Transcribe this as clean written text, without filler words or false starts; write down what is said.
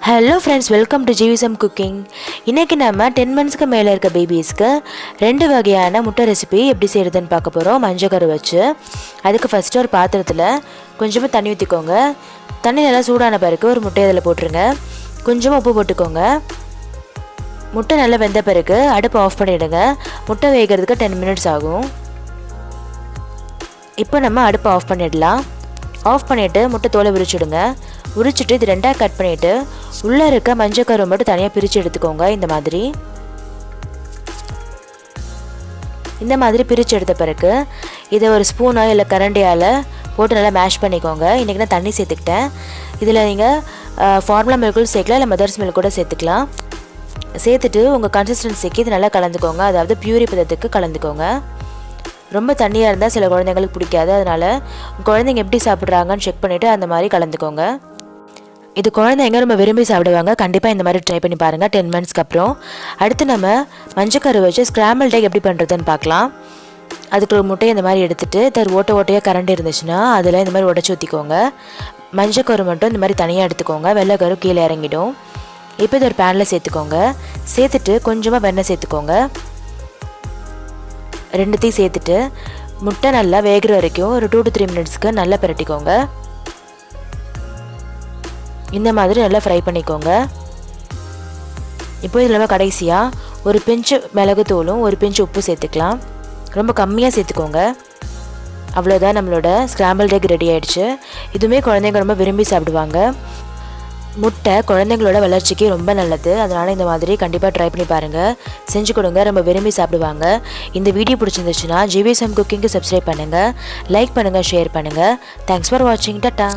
Hello friends, welcome to ஜிவிசம் cooking. இன்றைக்கி நம்ம 10 மந்த்ஸ்க்கு மேலே இருக்க பேபிஸ்க்கு 2 வகையான முட்டை ரெசிபி எப்படி செய்கிறதுன்னு பார்க்க போகிறோம். மஞ்சக்கரு வச்சு அதுக்கு ஃபஸ்ட்டு ஒரு பாத்திரத்தில் கொஞ்சமாக தண்ணி ஊற்றிக்கோங்க. தண்ணி நல்லா சூடான பிறகு ஒரு முட்டையை அதில் போட்டுருங்க. கொஞ்சமாக உப்பு போட்டுக்கோங்க. முட்டை நல்லா வெந்த பிறகு அடுப்பு ஆஃப் பண்ணிவிடுங்க. முட்டை வேகிறதுக்கு 10 மினிட்ஸ் ஆகும். இப்போ நம்ம அடுப்பை ஆஃப் பண்ணிடலாம். ஆஃப் பண்ணிவிட்டு முட்டை தோலை உரிச்சிடுங்க. உரிச்சிட்டு இது ரெண்டாக கட் பண்ணிவிட்டு உள்ளே இருக்க மஞ்சக்கரு மட்டும் தனியாக பிரித்து எடுத்துக்கோங்க. இந்த மாதிரி பிரித்து எடுத்த பிறகு இதை ஒரு ஸ்பூனோ இல்லை கரண்டியால் போட்டு நல்லா மேஷ் பண்ணிக்கோங்க. இன்றைக்கி நான் தண்ணி சேர்த்துக்கிட்டேன். இதில் நீங்கள் ஃபார்முலா மில்க்கும் சேர்க்கலாம், இல்லை மதர்ஸ் மில்க் கூட சேர்த்துக்கலாம். சேர்த்துட்டு உங்கள் கன்சிஸ்டன்சிக்கு இது நல்லா கலந்துக்கோங்க. அதாவது பியூரி பதத்துக்கு கலந்துக்கோங்க. ரொம்ப தண்ணியாக இருந்தால் சில குழந்தைங்களுக்கு பிடிக்காது. அதனால் குழந்தைங்க எப்படி சாப்பிட்றாங்கன்னு செக் பண்ணிவிட்டு அந்த மாதிரி கலந்துக்கோங்க. இது குழந்தைங்க ரொம்ப விரும்பி சாப்பிடுவாங்க. கண்டிப்பாக இந்த மாதிரி ட்ரை பண்ணி பாருங்கள் 10 மந்த்ஸ்க்கு அப்புறம். அடுத்து நம்ம மஞ்சக்கரு வச்சு ஸ்க்ராம்பிள் டேக் எப்படி பண்ணுறதுன்னு பார்க்கலாம். அதுக்கு ஒரு முட்டையை இந்த மாதிரி எடுத்துகிட்டு ஓட்டையாக கரண்டி இருந்துச்சுன்னா அதில் இந்த மாதிரி உடச்சி ஊற்றிக்கோங்க. மஞ்சக்கரு மட்டும் இந்த மாதிரி தனியாக எடுத்துக்கோங்க. வெள்ளைக்கரு கீழே இறங்கிடும். இப்போ இது ஒரு பேனில் சேர்த்துக்கோங்க. சேர்த்துட்டு கொஞ்சமாக வெண்ணெய் சேர்த்துக்கோங்க. ரெண்டுத்தையும் சேர்த்துட்டு முட்டை நல்லா வேகிற வரைக்கும் ஒரு 2 to 3 மினிட்ஸ்க்கு நல்லா பிரட்டிக்கோங்க. இந்த மாதிரி நல்லா ஃப்ரை பண்ணிக்கோங்க. இப்போ இதில் நம்ம கடைசியாக ஒரு பிஞ்சு மிளகுத்தூளும் ஒரு பிஞ்சு உப்பு சேர்த்துக்கலாம். ரொம்ப கம்மியாக சேர்த்துக்கோங்க. அவ்வளோதான், நம்மளோட ஸ்க்ராம்பிள் டேக் ரெடி ஆகிடுச்சு. இதுவுமே குழந்தைங்க ரொம்ப விரும்பி சாப்பிடுவாங்க. முட்டை குழந்தைங்களோட வளர்ச்சிக்கு ரொம்ப நல்லது. அதனால் இந்த மாதிரி கண்டிப்பாக ட்ரை பண்ணி பாருங்கள். செஞ்சு கொடுங்க, ரொம்ப விரும்பி சாப்பிடுவாங்க. இந்த வீடியோ பிடிச்சிருந்துச்சுன்னா ஜிவிசம் குக்கிங்க்கு சப்ஸ்கிரைப் பண்ணுங்கள், லைக் பண்ணுங்கள், ஷேர் பண்ணுங்கள். தேங்க்ஸ் ஃபார் வாட்சிங். டாட்டா.